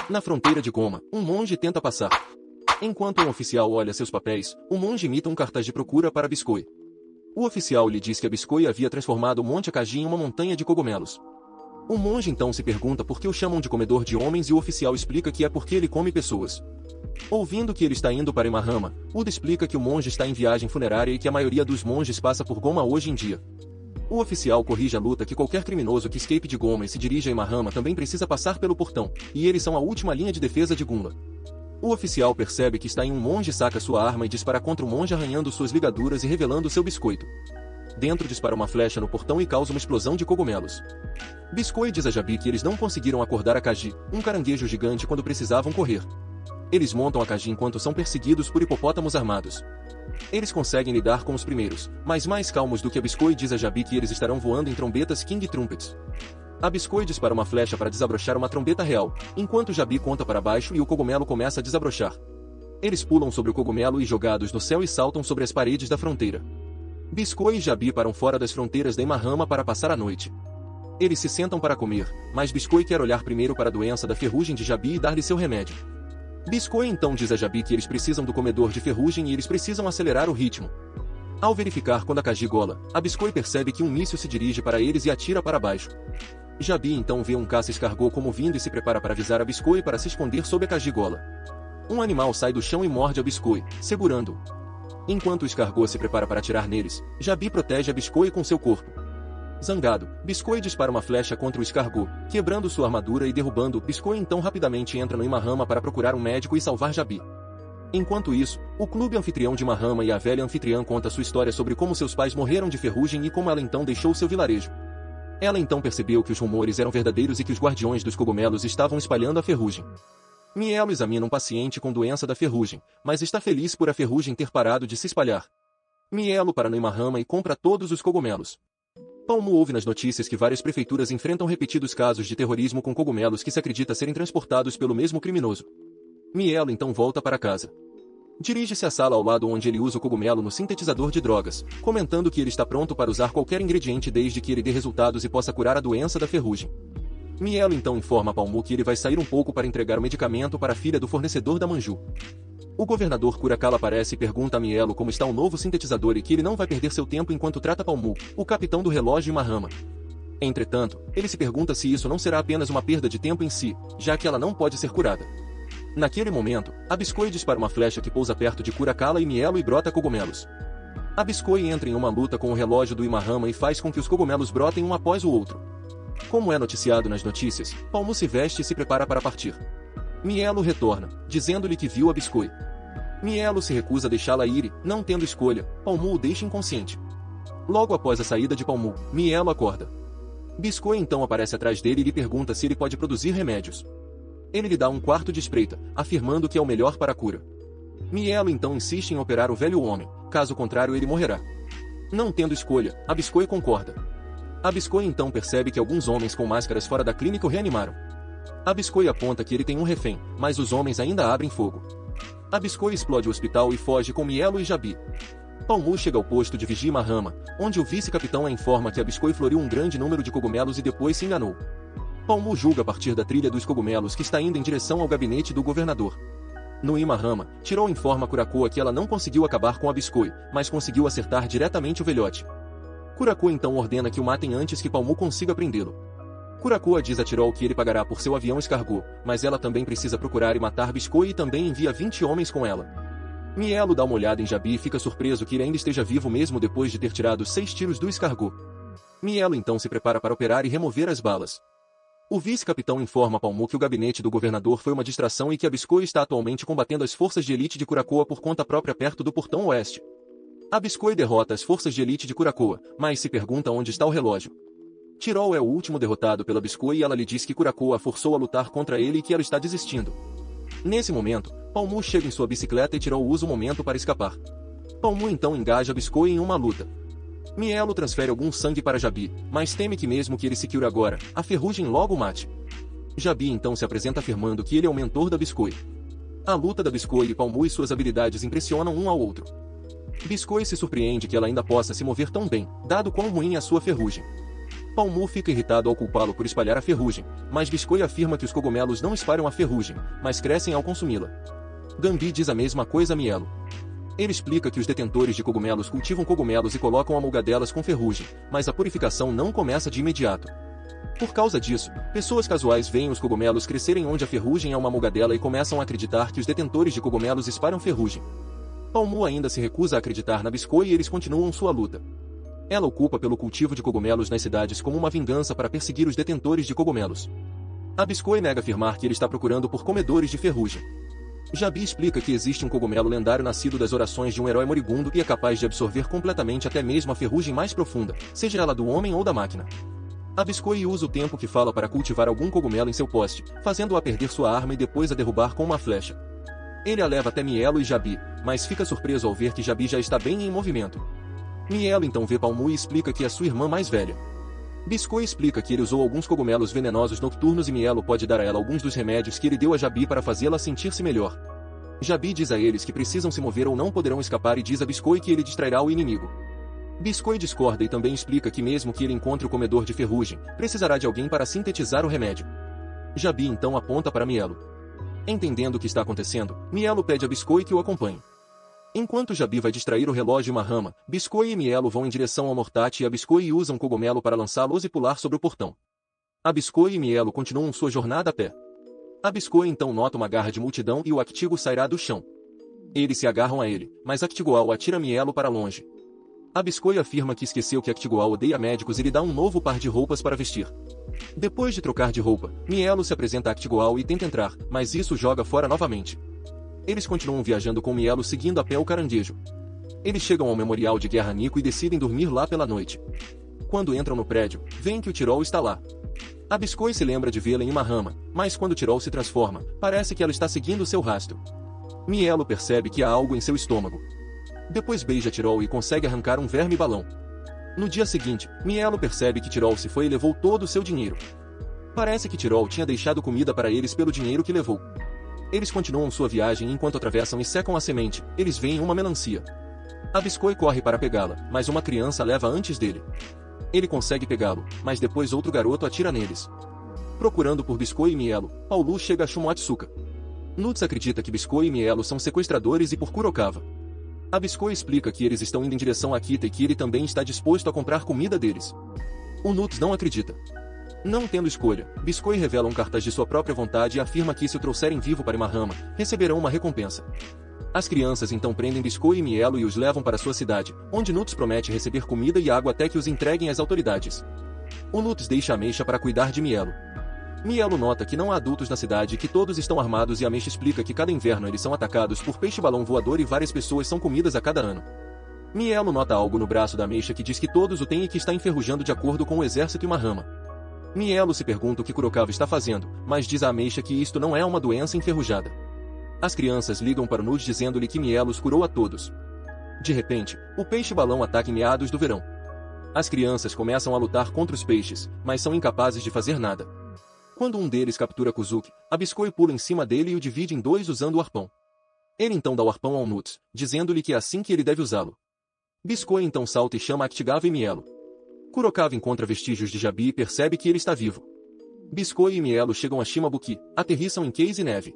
Na fronteira de Goma, um monge tenta passar. Enquanto um oficial olha seus papéis, o monge imita um cartaz de procura para Biscoy. O oficial lhe diz que a Biscoy havia transformado o Monte Akagi em uma montanha de cogumelos. O monge então se pergunta por que o chamam de comedor de homens e o oficial explica que é porque ele come pessoas. Ouvindo que ele está indo para Imahama, Uda explica que o monge está em viagem funerária e que a maioria dos monges passa por Goma hoje em dia. O oficial corrige a luta que qualquer criminoso que escape de Goma e se dirige a Imahama também precisa passar pelo portão, e eles são a última linha de defesa de Gunla. O oficial percebe que está em um monge, saca sua arma e dispara contra o monge, arranhando suas ligaduras e revelando seu biscoito. Dentro dispara uma flecha no portão e causa uma explosão de cogumelos. Biscoy diz a Jabi que eles não conseguiram acordar Akagi, um caranguejo gigante, quando precisavam correr. Eles montam Akagi enquanto são perseguidos por hipopótamos armados. Eles conseguem lidar com os primeiros, mas mais calmos do que a Biscoy diz a Jabi que eles estarão voando em trombetas King Trumpets. A Biscoy dispara uma flecha para desabrochar uma trombeta real, enquanto Jabi conta para baixo e o cogumelo começa a desabrochar. Eles pulam sobre o cogumelo e jogados no céu e saltam sobre as paredes da fronteira. Biscoy e Jabi param fora das fronteiras da Imahama para passar a noite. Eles se sentam para comer, mas Biscoy quer olhar primeiro para a doença da ferrugem de Jabi e dar-lhe seu remédio. Biscoy então diz a Jabi que eles precisam do comedor de ferrugem e eles precisam acelerar o ritmo. Ao verificar quando Akagi gola, a Biscoy percebe que um míssil se dirige para eles e atira para baixo. Jabi então vê um caça-escargot como vindo e se prepara para avisar a Biscoy para se esconder sob Akagi gola. Um animal sai do chão e morde a Biscoy, segurando-o. Enquanto o escargot se prepara para atirar neles, Jabi protege a Biscoy com seu corpo. Zangado, Biscoy dispara uma flecha contra o escargot, quebrando sua armadura e derrubando-o. Biscoy então rapidamente entra no Imahama para procurar um médico e salvar Jabi. Enquanto isso, o clube anfitrião de Imahama e a velha anfitriã conta sua história sobre como seus pais morreram de ferrugem e como ela então deixou seu vilarejo. Ela então percebeu que os rumores eram verdadeiros e que os guardiões dos cogumelos estavam espalhando a ferrugem. Mielo examina um paciente com doença da ferrugem, mas está feliz por a ferrugem ter parado de se espalhar. Mielo para no Imahama e compra todos os cogumelos. Palmu ouve nas notícias que várias prefeituras enfrentam repetidos casos de terrorismo com cogumelos que se acredita serem transportados pelo mesmo criminoso. Mielo então volta para casa. Dirige-se à sala ao lado onde ele usa o cogumelo no sintetizador de drogas, comentando que ele está pronto para usar qualquer ingrediente desde que ele dê resultados e possa curar a doença da ferrugem. Mielo então informa a Palmu que ele vai sair um pouco para entregar o medicamento para a filha do fornecedor da Manju. O governador Curacara aparece e pergunta a Mielo como está o novo sintetizador e que ele não vai perder seu tempo enquanto trata Palmu, o capitão do relógio Imahama. Entretanto, ele se pergunta se isso não será apenas uma perda de tempo em si, já que ela não pode ser curada. Naquele momento, a Biscoy dispara uma flecha que pousa perto de Curacara e Mielo e brota cogumelos. A Biscoy entra em uma luta com o relógio do Imahama e faz com que os cogumelos brotem um após o outro. Como é noticiado nas notícias, Palmu se veste e se prepara para partir. Mielo retorna, dizendo-lhe que viu a Biscoy. Mielo se recusa a deixá-la ir e, não tendo escolha, Palmu o deixa inconsciente. Logo após a saída de Palmu, Mielo acorda. Biscoy então aparece atrás dele e lhe pergunta se ele pode produzir remédios. Ele lhe dá um quarto de espreita, afirmando que é o melhor para a cura. Mielo então insiste em operar o velho homem, caso contrário ele morrerá. Não tendo escolha, a Biscoy concorda. A Biscoy então percebe que alguns homens com máscaras fora da clínica o reanimaram. A Biscoy aponta que ele tem um refém, mas os homens ainda abrem fogo. A Biscoy explode o hospital e foge com Mielo e Jabi. Palmu chega ao posto de vigia Imahama, onde o vice-capitão a informa que a Biscoy floriu um grande número de cogumelos e depois se enganou. Palmu julga a partir da trilha dos cogumelos que está indo em direção ao gabinete do governador. No Imahama, Tirou informa a Curacoa que ela não conseguiu acabar com a Biscoy, mas conseguiu acertar diretamente o velhote. Curacoa então ordena que o matem antes que Palmu consiga prendê-lo. Curacoa diz a Tirol que ele pagará por seu avião escargot, mas ela também precisa procurar e matar Biscoy e também envia 20 homens com ela. Mielo dá uma olhada em Jabi e fica surpreso que ele ainda esteja vivo mesmo depois de ter tirado 6 tiros do escargot. Mielo então se prepara para operar e remover as balas. O vice-capitão informa a Palmu que o gabinete do governador foi uma distração e que a Biscoy está atualmente combatendo as forças de elite de Curacoa por conta própria perto do portão oeste. A Biscoy derrota as forças de elite de Curacoa, mas se pergunta onde está o relógio. Tirol é o último derrotado pela Biscoy e ela lhe diz que Curacoa a forçou a lutar contra ele e que ela está desistindo. Nesse momento, Palmu chega em sua bicicleta e Tirol usa o momento para escapar. Palmu então engaja a Biscoy em uma luta. Mielo transfere algum sangue para Jabi, mas teme que mesmo que ele se cure agora, a ferrugem logo o mate. Jabi então se apresenta afirmando que ele é o mentor da Biscoy. A luta da Biscoy e Palmu e suas habilidades impressionam um ao outro. Biscoy se surpreende que ela ainda possa se mover tão bem, dado quão ruim é a sua ferrugem. Palmu fica irritado ao culpá-lo por espalhar a ferrugem, mas Biscoy afirma que os cogumelos não espalham a ferrugem, mas crescem ao consumi-la. Gambi diz a mesma coisa a Mielo. Ele explica que os detentores de cogumelos cultivam cogumelos e colocam amolgadelas com ferrugem, mas a purificação não começa de imediato. Por causa disso, pessoas casuais veem os cogumelos crescerem onde a ferrugem é uma amolgadela e começam a acreditar que os detentores de cogumelos espalham ferrugem. Palmu ainda se recusa a acreditar na Biscoy e eles continuam sua luta. Ela o culpa pelo cultivo de cogumelos nas cidades como uma vingança para perseguir os detentores de cogumelos. A Biscoy nega afirmar que ele está procurando por comedores de ferrugem. Jabi explica que existe um cogumelo lendário nascido das orações de um herói moribundo e é capaz de absorver completamente até mesmo a ferrugem mais profunda, seja ela do homem ou da máquina. A Biscoy usa o tempo que fala para cultivar algum cogumelo em seu poste, fazendo-a perder sua arma e depois a derrubar com uma flecha. Ele a leva até Mielo e Jabi, mas fica surpreso ao ver que Jabi já está bem em movimento. Mielo então vê Palmu e explica que é sua irmã mais velha. Biscoy explica que ele usou alguns cogumelos venenosos nocturnos e Mielo pode dar a ela alguns dos remédios que ele deu a Jabi para fazê-la sentir-se melhor. Jabi diz a eles que precisam se mover ou não poderão escapar e diz a Biscoy que ele distrairá o inimigo. Biscoy discorda e também explica que mesmo que ele encontre o comedor de ferrugem, precisará de alguém para sintetizar o remédio. Jabi então aponta para Mielo. Entendendo o que está acontecendo, Mielo pede a Biscoy que o acompanhe. Enquanto Jabi vai distrair o relógio e uma rama, Biscoy e Mielo vão em direção ao Mortate e a Biscoy usa um cogumelo para lançá-los e pular sobre o portão. A Biscoy e Mielo continuam sua jornada a pé. A Biscoy então nota uma garra de multidão e o Actigo sairá do chão. Eles se agarram a ele, mas Actigual atira Mielo para longe. A Biscoy afirma que esqueceu que Actigual odeia médicos e lhe dá um novo par de roupas para vestir. Depois de trocar de roupa, Mielo se apresenta a Actigual e tenta entrar, mas isso joga fora novamente. Eles continuam viajando com Mielo seguindo a pé o caranguejo. Eles chegam ao memorial de guerra Nico e decidem dormir lá pela noite. Quando entram no prédio, veem que o Tirol está lá. A Biscoy se lembra de vê-la em uma rama, mas quando o Tirol se transforma, parece que ela está seguindo seu rastro. Mielo percebe que há algo em seu estômago. Depois beija Tirol e consegue arrancar um verme-balão. No dia seguinte, Mielo percebe que Tirol se foi e levou todo o seu dinheiro. Parece que Tirol tinha deixado comida para eles pelo dinheiro que levou. Eles continuam sua viagem enquanto atravessam e secam a semente, eles veem uma melancia. A Biscoy corre para pegá-la, mas uma criança leva antes dele. Ele consegue pegá-lo, mas depois outro garoto atira neles. Procurando por Biscoy e Mielo, Paulu chega a Shumatsuka. Nuts acredita que Biscoy e Mielo são sequestradores e por Kurokawa. A Biscoy explica que eles estão indo em direção a Kita e que ele também está disposto a comprar comida deles. O Nuts não acredita. Não tendo escolha, Biscoy revela um cartaz de sua própria vontade e afirma que se o trouxerem vivo para Imahama, receberão uma recompensa. As crianças então prendem Biscoy e Mielo e os levam para sua cidade, onde Nuts promete receber comida e água até que os entreguem às autoridades. O Nuts deixa a Meixa para cuidar de Mielo. Mielo nota que não há adultos na cidade e que todos estão armados e a Meixa explica que cada inverno eles são atacados por peixe-balão voador e várias pessoas são comidas a cada ano. Mielo nota algo no braço da Meixa que diz que todos o têm e que está enferrujando de acordo com o exército Imahama. Mielo se pergunta o que Kurokawa está fazendo, mas diz a Meixa que isto não é uma doença enferrujada. As crianças ligam para Nuts dizendo-lhe que Mielo os curou a todos. De repente, o peixe-balão ataca em meados do verão. As crianças começam a lutar contra os peixes, mas são incapazes de fazer nada. Quando um deles captura Kuzuki, a Biscoy pula em cima dele e o divide em dois usando o arpão. Ele então dá o arpão ao Nuts, dizendo-lhe que é assim que ele deve usá-lo. Biscoy então salta e chama Actigawa e Mielo. Kurokawa encontra vestígios de Jabi e percebe que ele está vivo. Biscoy e Mielo chegam a Shimabuki, aterrissam em Case e Neve.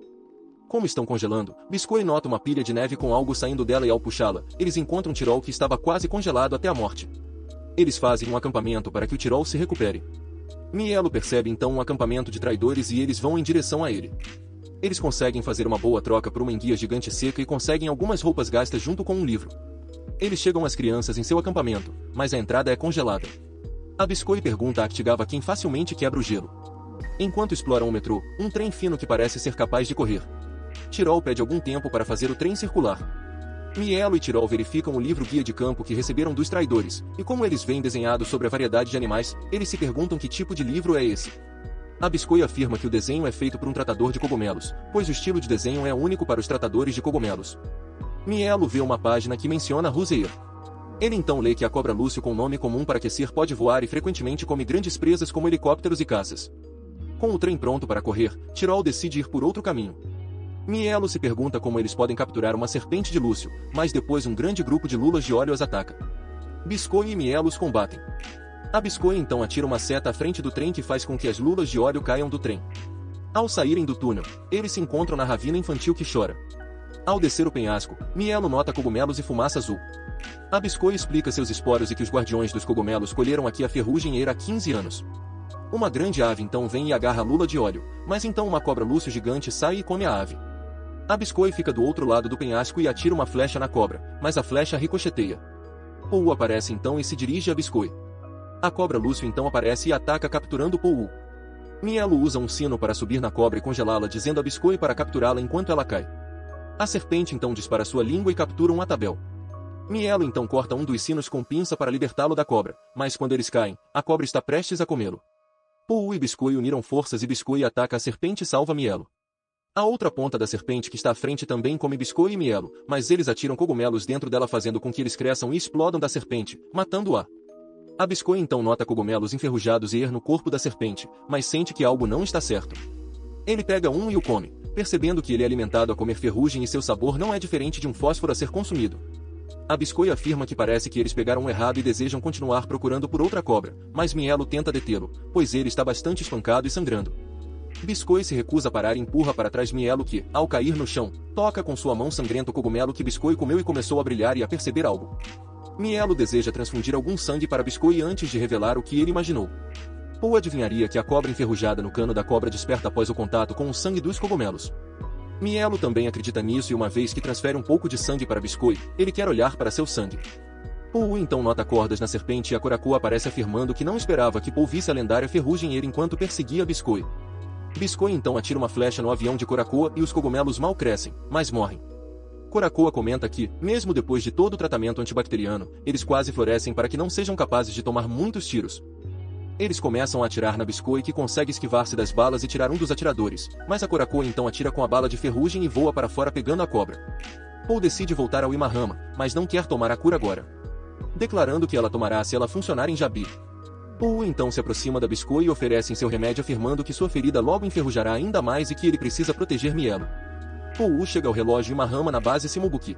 Como estão congelando, Biscoy nota uma pilha de neve com algo saindo dela e ao puxá-la, eles encontram Tirol que estava quase congelado até a morte. Eles fazem um acampamento para que o Tirol se recupere. Mielo percebe então um acampamento de traidores e eles vão em direção a ele. Eles conseguem fazer uma boa troca por uma enguia gigante seca e conseguem algumas roupas gastas junto com um livro. Eles chegam às crianças em seu acampamento, mas a entrada é congelada. A Biscoy pergunta a Actigawa quem facilmente quebra o gelo. Enquanto exploram o metrô, um trem fino que parece ser capaz de correr. Tirol pede algum tempo para fazer o trem circular. Mielo e Tirol verificam o livro guia de campo que receberam dos traidores, e como eles veem desenhado sobre a variedade de animais, eles se perguntam que tipo de livro é esse. A Biscoy afirma que o desenho é feito por um tratador de cogumelos, pois o estilo de desenho é único para os tratadores de cogumelos. Mielo vê uma página que menciona Ruseir. Ele então lê que a cobra Lúcio com nome comum para aquecer pode voar e frequentemente come grandes presas como helicópteros e caças. Com o trem pronto para correr, Tirol decide ir por outro caminho. Mielo se pergunta como eles podem capturar uma serpente de Lúcio, mas depois um grande grupo de lulas de óleo os ataca. Biscoy e Mielo os combatem. A Biscoy então atira uma seta à frente do trem que faz com que as lulas de óleo caiam do trem. Ao saírem do túnel, eles se encontram na ravina infantil que chora. Ao descer o penhasco, Mielo nota cogumelos e fumaça azul. A Biscoy explica seus esporos e que os guardiões dos cogumelos colheram aqui a ferrugem há 15 anos. Uma grande ave então vem e agarra a lula de óleo, mas então uma cobra lúcio gigante sai e come a ave. A Biscoy fica do outro lado do penhasco e atira uma flecha na cobra, mas a flecha ricocheteia. Pou aparece então e se dirige a Biscoy. A cobra Lúcio então aparece e ataca capturando Pou. Mielo usa um sino para subir na cobra e congelá-la dizendo a Biscoy para capturá-la enquanto ela cai. A serpente então dispara sua língua e captura um atabel. Mielo então corta um dos sinos com pinça para libertá-lo da cobra, mas quando eles caem, a cobra está prestes a comê-lo. Pou e Biscoy uniram forças e Biscoy ataca a serpente e salva Mielo. A outra ponta da serpente que está à frente também come Biscoy e Mielo, mas eles atiram cogumelos dentro dela fazendo com que eles cresçam e explodam da serpente, matando-a. A Biscoy então nota cogumelos enferrujados e no corpo da serpente, mas sente que algo não está certo. Ele pega um e o come, percebendo que ele é alimentado a comer ferrugem e seu sabor não é diferente de um fósforo a ser consumido. A Biscoy afirma que parece que eles pegaram errado e desejam continuar procurando por outra cobra, mas Mielo tenta detê-lo, pois ele está bastante espancado e sangrando. Biscoy se recusa a parar e empurra para trás Mielo que, ao cair no chão, toca com sua mão sangrenta o cogumelo que Biscoy comeu e começou a brilhar e a perceber algo. Mielo deseja transfundir algum sangue para Biscoy antes de revelar o que ele imaginou. Pou adivinharia que a cobra enferrujada no cano da cobra desperta após o contato com o sangue dos cogumelos. Mielo também acredita nisso e uma vez que transfere um pouco de sangue para Biscoy, ele quer olhar para seu sangue. Pou então nota cordas na serpente e a Coracoa aparece afirmando que não esperava que Pou visse a lendária ferrugem enquanto perseguia Biscoy. Biscoy então atira uma flecha no avião de Coracoa e os cogumelos mal crescem, mas morrem. Coracoa comenta que, mesmo depois de todo o tratamento antibacteriano, eles quase florescem para que não sejam capazes de tomar muitos tiros. Eles começam a atirar na Biscoy que consegue esquivar-se das balas e tirar um dos atiradores, mas a Coracoa então atira com a bala de ferrugem e voa para fora pegando a cobra. Pou decide voltar ao Imahama, mas não quer tomar a cura agora, declarando que ela tomará se ela funcionar em Jabi. Pou então se aproxima da Biscoy e oferece seu remédio afirmando que sua ferida logo enferrujará ainda mais e que ele precisa proteger Mielo. Pou chega ao relógio Imahama na base Shimobuki.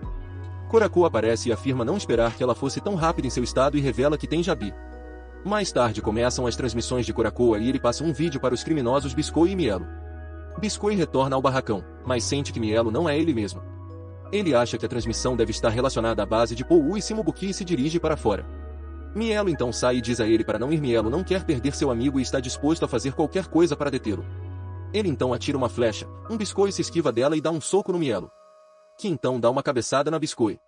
Coracoa aparece e afirma não esperar que ela fosse tão rápida em seu estado e revela que tem Jabi. Mais tarde começam as transmissões de Coracoa e ele passa um vídeo para os criminosos Biscoy e Mielo. Biscoy retorna ao barracão, mas sente que Mielo não é ele mesmo. Ele acha que a transmissão deve estar relacionada à base de Pou e Shimobuki e se dirige para fora. Mielo então sai e diz a ele para não ir. Mielo não quer perder seu amigo e está disposto a fazer qualquer coisa para detê-lo. Ele então atira uma flecha, Biscoy se esquiva dela e dá um soco no Mielo, que então dá uma cabeçada na Biscoy.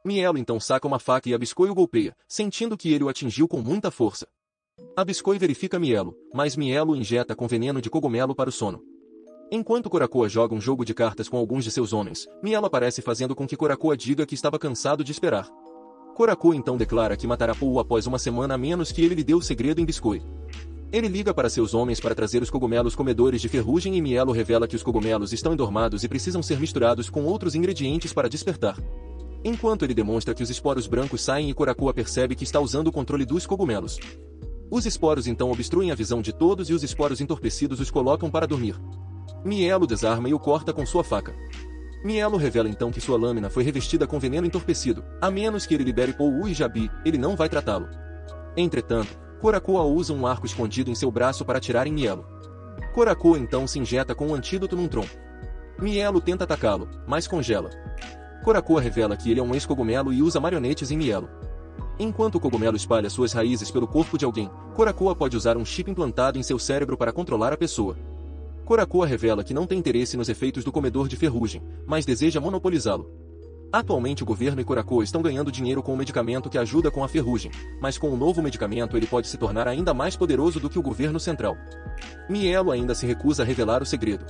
Mielo então saca uma faca e a Biscoy o golpeia, sentindo que ele o atingiu com muita força. A Biscoy verifica Mielo, mas Mielo o injeta com veneno de cogumelo para o sono. Enquanto Coracoa joga um jogo de cartas com alguns de seus homens, Mielo aparece fazendo com que Coracoa diga que estava cansado de esperar. Coracoa então declara que matará Pou após uma semana a menos que ele lhe dê o segredo em Biscoy. Ele liga para seus homens para trazer os cogumelos comedores de ferrugem e Mielo revela que os cogumelos estão endormados e precisam ser misturados com outros ingredientes para despertar. Enquanto ele demonstra que os esporos brancos saem e Coracoa percebe que está usando o controle dos cogumelos. Os esporos então obstruem a visão de todos e os esporos entorpecidos os colocam para dormir. Mielo desarma e o corta com sua faca. Mielo revela então que sua lâmina foi revestida com veneno entorpecido, a menos que ele libere Pou e Jabi, ele não vai tratá-lo. Entretanto, Coracoa usa um arco escondido em seu braço para atirar em Mielo. Coracoa então se injeta com um antídoto num tronco. Mielo tenta atacá-lo, mas congela. Coracoa revela que ele é um ex-cogumelo e usa marionetes em Mielo. Enquanto o cogumelo espalha suas raízes pelo corpo de alguém, Coracoa pode usar um chip implantado em seu cérebro para controlar a pessoa. Coracoa revela que não tem interesse nos efeitos do comedor de ferrugem, mas deseja monopolizá-lo. Atualmente o governo e Coracoa estão ganhando dinheiro com o medicamento que ajuda com a ferrugem, mas com o novo medicamento ele pode se tornar ainda mais poderoso do que o governo central. Mielo ainda se recusa a revelar o segredo.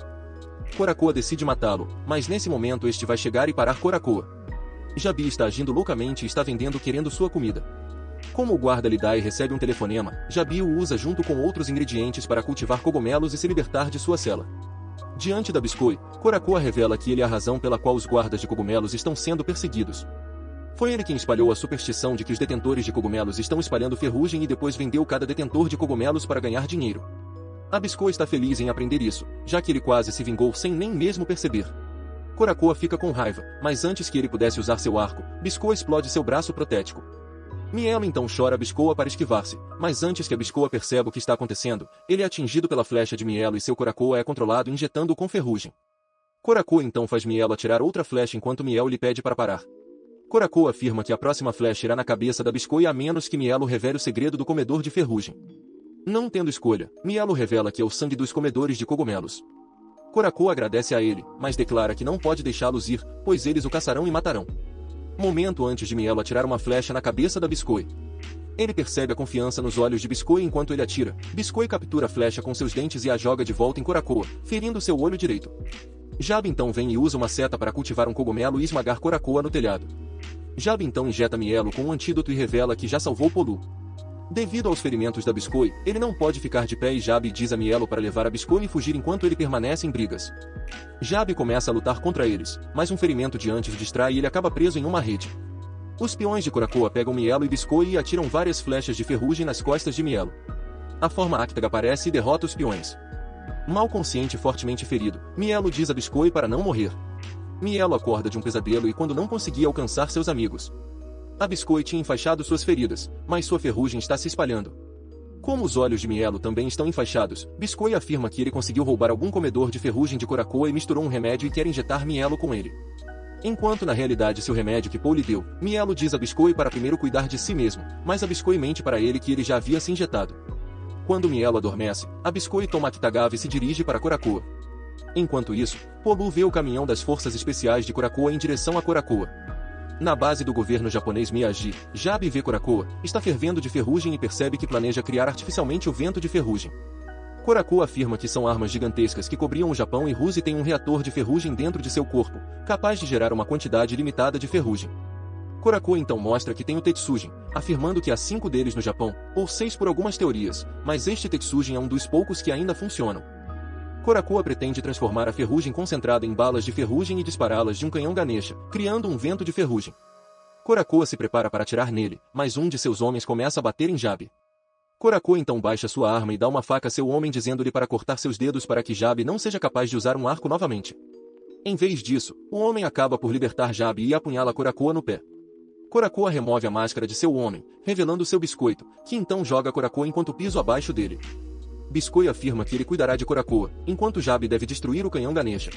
Coracoa decide matá-lo, mas nesse momento este vai chegar e parar Coracoa. Jabi está agindo loucamente e está vendendo querendo sua comida. Como o guarda lhe dá e recebe um telefonema, Jabi o usa junto com outros ingredientes para cultivar cogumelos e se libertar de sua cela. Diante da Biscoy, Coracoa revela que ele é a razão pela qual os guardas de cogumelos estão sendo perseguidos. Foi ele quem espalhou a superstição de que os detentores de cogumelos estão espalhando ferrugem e depois vendeu cada detentor de cogumelos para ganhar dinheiro. A Biscoy está feliz em aprender isso, já que ele quase se vingou sem nem mesmo perceber. Coracoa fica com raiva, mas antes que ele pudesse usar seu arco, Biscoy explode seu braço protético. Mielo então chora a Biscoa para esquivar-se, mas antes que a Biscoa perceba o que está acontecendo, ele é atingido pela flecha de Mielo e seu Coracoa é controlado injetando-o com ferrugem. Coracoa então faz Mielo atirar outra flecha enquanto Mielo lhe pede para parar. Coracoa afirma que a próxima flecha irá na cabeça da Biscoa a menos que Mielo revele o segredo do comedor de ferrugem. Não tendo escolha, Mielo revela que é o sangue dos comedores de cogumelos. Coracoa agradece a ele, mas declara que não pode deixá-los ir, pois eles o caçarão e matarão. Momento antes de Mielo atirar uma flecha na cabeça da Biscoa. Ele percebe a confiança nos olhos de Biscoa enquanto ele atira. Biscoa captura a flecha com seus dentes e a joga de volta em Coracoa, ferindo seu olho direito. Jab então vem e usa uma seta para cultivar um cogumelo e esmagar Coracoa no telhado. Jab então injeta Mielo com um antídoto e revela que já salvou Polu. Devido aos ferimentos da Biscoa, ele não pode ficar de pé e Jab diz a Mielo para levar a Biscoa e fugir enquanto ele permanece em brigas. Jab começa a lutar contra eles, mas um ferimento de antes distrai e ele acaba preso em uma rede. Os peões de Coracoa pegam Mielo e Biscoa e atiram várias flechas de ferrugem nas costas de Mielo. A forma Actaga aparece e derrota os peões. Mal consciente e fortemente ferido, Mielo diz a Biscoa para não morrer. Mielo acorda de um pesadelo e quando não conseguia alcançar seus amigos. A Biscoa tinha enfaixado suas feridas, mas sua ferrugem está se espalhando. Como os olhos de Mielo também estão enfaixados, Biscoa afirma que ele conseguiu roubar algum comedor de ferrugem de Coracoa e misturou um remédio e quer injetar Mielo com ele. Enquanto na realidade seu remédio que Paul lhe deu, Mielo diz a Biscoa para primeiro cuidar de si mesmo, mas a Biscoa mente para ele que ele já havia se injetado. Quando Mielo adormece, a Biscoa toma a Kitagawa e se dirige para Coracoa. Enquanto isso, Polu vê o caminhão das forças especiais de Coracoa em direção a Coracoa. Na base do governo japonês Miyagi, Jab vê Coracoa, está fervendo de ferrugem e percebe que planeja criar artificialmente o vento de ferrugem. Coracoa afirma que são armas gigantescas que cobriam o Japão e Ruzi tem um reator de ferrugem dentro de seu corpo, capaz de gerar uma quantidade limitada de ferrugem. Coracoa então mostra que tem o Tetsujin, afirmando que há 5 deles no Japão, ou 6 por algumas teorias, mas este Tetsujin é um dos poucos que ainda funcionam. Coracoa pretende transformar a ferrugem concentrada em balas de ferrugem e dispará-las de um canhão Ganesha, criando um vento de ferrugem. Coracoa se prepara para atirar nele, mas um de seus homens começa a bater em Jab. Coracoa então baixa sua arma e dá uma faca a seu homem dizendo-lhe para cortar seus dedos para que Jab não seja capaz de usar um arco novamente. Em vez disso, o homem acaba por libertar Jab e apunhala Coracoa no pé. Coracoa remove a máscara de seu homem, revelando seu biscoito, que então joga Coracoa enquanto piso abaixo dele. Biscoa afirma que ele cuidará de Coracoa, enquanto Jab deve destruir o canhão Ganesha.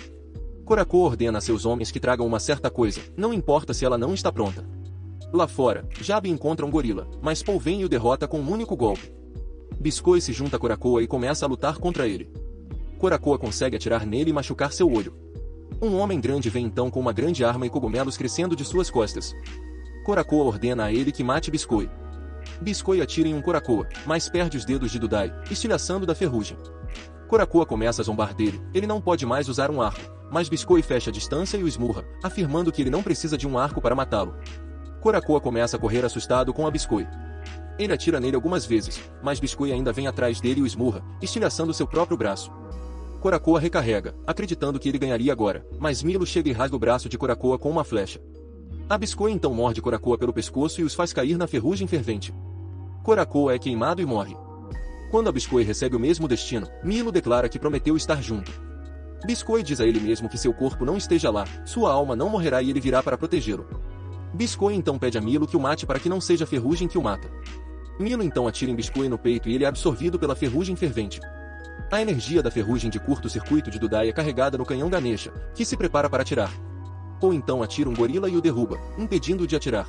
Coracoa ordena a seus homens que tragam uma certa coisa, não importa se ela não está pronta. Lá fora, Jab encontra um gorila, mas Paul vem e o derrota com um único golpe. Biscoa se junta a Coracoa e começa a lutar contra ele. Coracoa consegue atirar nele e machucar seu olho. Um homem grande vem então com uma grande arma e cogumelos crescendo de suas costas. Coracoa ordena a ele que mate Biscoa. Biscoa atira em um Coracoa, mas perde os dedos de Dudai, estilhaçando da ferrugem. Coracoa começa a zombar dele, ele não pode mais usar um arco, mas Biscoa fecha a distância e o esmurra, afirmando que ele não precisa de um arco para matá-lo. Coracoa começa a correr assustado com a Biscoa. Ele atira nele algumas vezes, mas Biscoa ainda vem atrás dele e o esmurra, estilhaçando seu próprio braço. Coracoa recarrega, acreditando que ele ganharia agora, mas Milo chega e rasga o braço de Coracoa com uma flecha. A Biscoa então morde Coracoa pelo pescoço e os faz cair na ferrugem fervente. Coracoa é queimado e morre. Quando a Biscoa recebe o mesmo destino, Milo declara que prometeu estar junto. Biscoa diz a ele mesmo que seu corpo não esteja lá, sua alma não morrerá e ele virá para protegê-lo. Biscoa então pede a Milo que o mate para que não seja a ferrugem que o mata. Milo então atira em Biscoa no peito e ele é absorvido pela ferrugem fervente. A energia da ferrugem de curto-circuito de Dudai é carregada no canhão Ganesha, que se prepara para atirar. Ou então atira um gorila e o derruba, impedindo-o de atirar.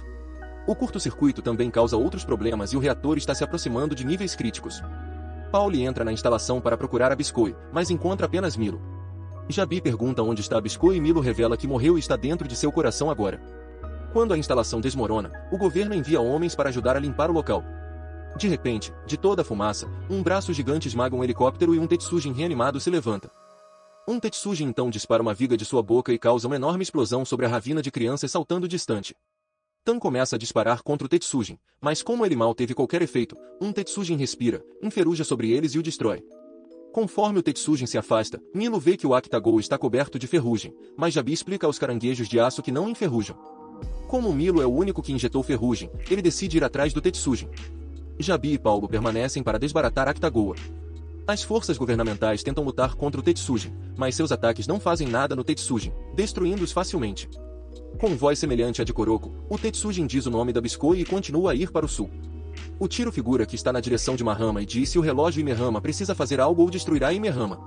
O curto-circuito também causa outros problemas e o reator está se aproximando de níveis críticos. Pauli entra na instalação para procurar a Biscoa, mas encontra apenas Milo. Jabi pergunta onde está a Biscoa e Milo revela que morreu e está dentro de seu coração agora. Quando a instalação desmorona, o governo envia homens para ajudar a limpar o local. De repente, de toda a fumaça, um braço gigante esmaga um helicóptero e um Tetsujin reanimado se levanta. Um Tetsujin então dispara uma viga de sua boca e causa uma enorme explosão sobre a ravina de crianças saltando distante. Tan começa a disparar contra o Tetsujin, mas como ele mal teve qualquer efeito, um Tetsujin respira, enferruja sobre eles e o destrói. Conforme o Tetsujin se afasta, Milo vê que o Akitagou está coberto de ferrugem, mas Jabi explica aos caranguejos de aço que não enferrujam. Como Milo é o único que injetou ferrugem, ele decide ir atrás do Tetsujin. Jabi e Paulo permanecem para desbaratar Akitagoa. As forças governamentais tentam lutar contra o Tetsujin, mas seus ataques não fazem nada no Tetsujin, destruindo-os facilmente. Com voz semelhante à de Kuroko, o Tetsujin diz o nome da Biscoe e continua a ir para o sul. O tiro figura que está na direção de Mahama e diz se o relógio Imehama precisa fazer algo ou destruirá Imehama.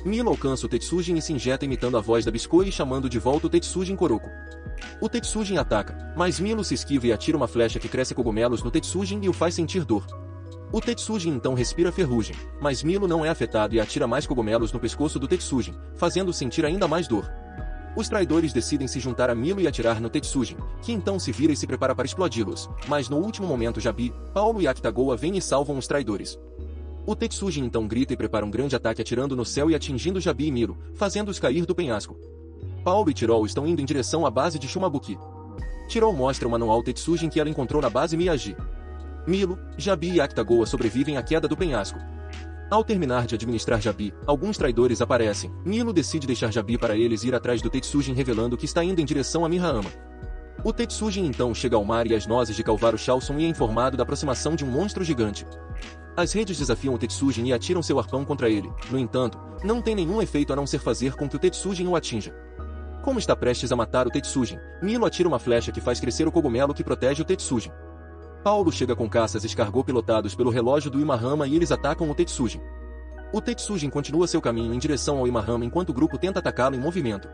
Milo alcança o Tetsujin e se injeta imitando a voz da Biscoe e chamando de volta o Tetsujin Kuroko. O Tetsujin ataca, mas Milo se esquiva e atira uma flecha que cresce cogumelos no Tetsujin e o faz sentir dor. O Tetsujin então respira ferrugem, mas Milo não é afetado e atira mais cogumelos no pescoço do Tetsujin, fazendo-o sentir ainda mais dor. Os traidores decidem se juntar a Milo e atirar no Tetsujin, que então se vira e se prepara para explodi-los, mas no último momento Jabi, Paulo e Akutagawa vêm e salvam os traidores. O Tetsujin então grita e prepara um grande ataque atirando no céu e atingindo Jabi e Milo, fazendo-os cair do penhasco. Paulo e Tirol estão indo em direção à base de Shumabuki. Tirol mostra o manual Tetsujin que ela encontrou na base Miyagi. Milo, Jabi e Akutagawa sobrevivem à queda do penhasco. Ao terminar de administrar Jabi, alguns traidores aparecem. Milo decide deixar Jabi para eles ir atrás do Tetsujin revelando que está indo em direção a Mihama. O Tetsujin então chega ao mar e às nozes de Calvário Shalson e é informado da aproximação de um monstro gigante. As redes desafiam o Tetsujin e atiram seu arpão contra ele, no entanto, não tem nenhum efeito a não ser fazer com que o Tetsujin o atinja. Como está prestes a matar o Tetsujin, Milo atira uma flecha que faz crescer o cogumelo que protege o Tetsujin. Paulo chega com caças escargot pilotados pelo relógio do Imahama e eles atacam o Tetsujin. O Tetsujin continua seu caminho em direção ao Imahama enquanto o grupo tenta atacá-lo em movimento.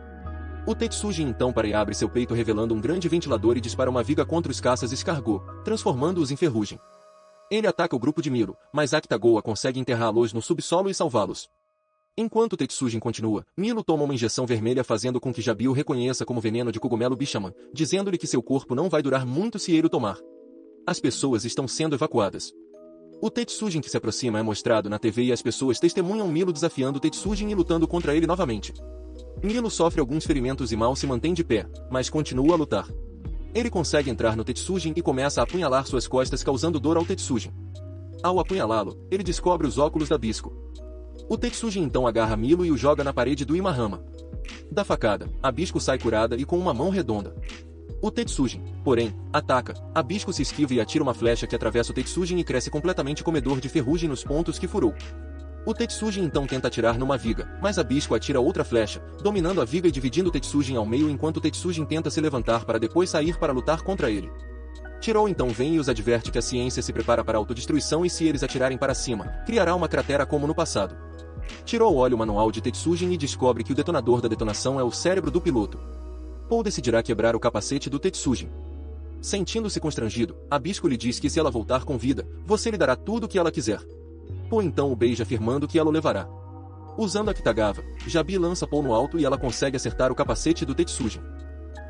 O Tetsujin então para e abre seu peito revelando um grande ventilador e dispara uma viga contra os caças escargot, transformando-os em ferrugem. Ele ataca o grupo de Milo, mas Akutagawa consegue enterrá-los no subsolo e salvá-los. Enquanto Tetsujin continua, Milo toma uma injeção vermelha fazendo com que Jabi o reconheça como veneno de cogumelo Bishaman, dizendo-lhe que seu corpo não vai durar muito se ele o tomar. As pessoas estão sendo evacuadas. O Tetsujin que se aproxima é mostrado na TV e as pessoas testemunham Milo desafiando o Tetsujin e lutando contra ele novamente. Milo sofre alguns ferimentos e mal se mantém de pé, mas continua a lutar. Ele consegue entrar no Tetsujin e começa a apunhalar suas costas causando dor ao Tetsujin. Ao apunhalá-lo, ele descobre os óculos da Bisco. O Tetsujin então agarra Milo e o joga na parede do Imahama. Da facada, a Bisco sai curada e com uma mão redonda. O Tetsujin, porém, ataca, a Bisco se esquiva e atira uma flecha que atravessa o Tetsujin e cresce completamente comedor de ferrugem nos pontos que furou. O Tetsujin então tenta atirar numa viga, mas a Bisco atira outra flecha, dominando a viga e dividindo o Tetsujin ao meio enquanto o Tetsujin tenta se levantar para depois sair para lutar contra ele. Tirou então vem e os adverte que a ciência se prepara para a autodestruição e se eles atirarem para cima, criará uma cratera como no passado. Tirou olha o manual de Tetsujin e descobre que o detonador da detonação é o cérebro do piloto. Paul decidirá quebrar o capacete do Tetsujin. Sentindo-se constrangido, a Bisco lhe diz que se ela voltar com vida, você lhe dará tudo o que ela quiser. Paul então o beija afirmando que ela o levará. Usando a Kitagawa, Jabi lança Paul no alto e ela consegue acertar o capacete do Tetsujin.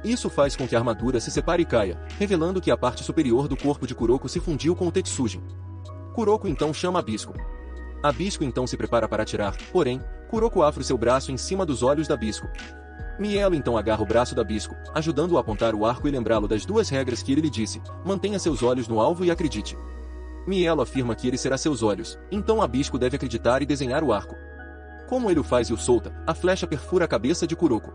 Isso faz com que a armadura se separe e caia, revelando que a parte superior do corpo de Kuroko se fundiu com o Tetsujin. Kuroko então chama a Bisco. A Bisco então se prepara para atirar, porém, Kuroko afra seu braço em cima dos olhos da Bisco. Mielo então agarra o braço da Bisco, ajudando-o a apontar o arco e lembrá-lo das duas regras que ele lhe disse: mantenha seus olhos no alvo e acredite. Mielo afirma que ele será seus olhos, então a Bisco deve acreditar e desenhar o arco. Como ele o faz e o solta, a flecha perfura a cabeça de Kuroko.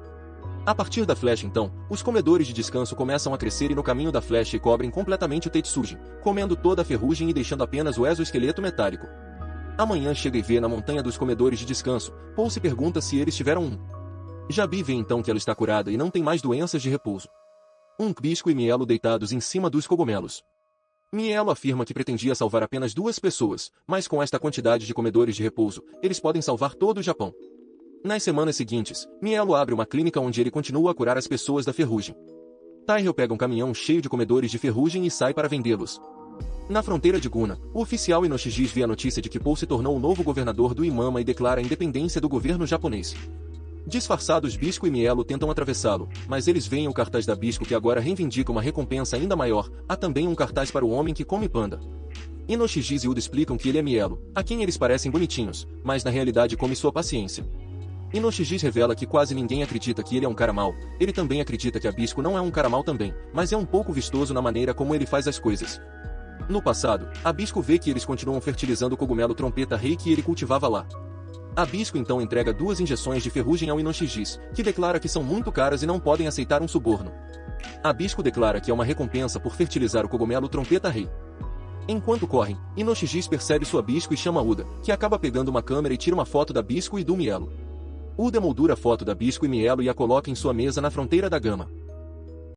A partir da flecha então, os comedores de descanso começam a crescer e no caminho da flecha e cobrem completamente o Tetsujin, comendo toda a ferrugem e deixando apenas o exoesqueleto metálico. Amanhã chega e vê na montanha dos comedores de descanso, Paul se pergunta se eles tiveram um. Jabi vê então que ela está curada e não tem mais doenças de repouso. Bisco e Mielo deitados em cima dos cogumelos. Mielo afirma que pretendia salvar apenas 2 pessoas, mas com esta quantidade de comedores de repouso, eles podem salvar todo o Japão. Nas semanas seguintes, Mielo abre uma clínica onde ele continua a curar as pessoas da ferrugem. Tyrell pega um caminhão cheio de comedores de ferrugem e sai para vendê-los. Na fronteira de Guna, o oficial Inoshijis vê a notícia de que Paul se tornou o novo governador do Imama e declara a independência do governo japonês. Disfarçados, Bisco e Mielo tentam atravessá-lo, mas eles veem o cartaz da Bisco que agora reivindica uma recompensa ainda maior. Há também um cartaz para o homem que come panda. Inoshijis e Uda explicam que ele é Mielo, a quem eles parecem bonitinhos, mas na realidade come sua paciência. Inoshijis revela que quase ninguém acredita que ele é um cara mau. Ele também acredita que a Bisco não é um cara mau também, mas é um pouco vistoso na maneira como ele faz as coisas. No passado, a Bisco vê que eles continuam fertilizando o cogumelo trompeta rei que ele cultivava lá. A Bisco então entrega 2 injeções de ferrugem ao Inoshijis, que declara que são muito caras e não podem aceitar um suborno. A Bisco declara que é uma recompensa por fertilizar o cogumelo trompeta rei. Enquanto correm, Inoshijis percebe sua Bisco e chama Uda, que acaba pegando uma câmera e tira uma foto da Bisco e do Mielo. Uda moldura a foto da Bisco e Mielo e a coloca em sua mesa na fronteira da gama.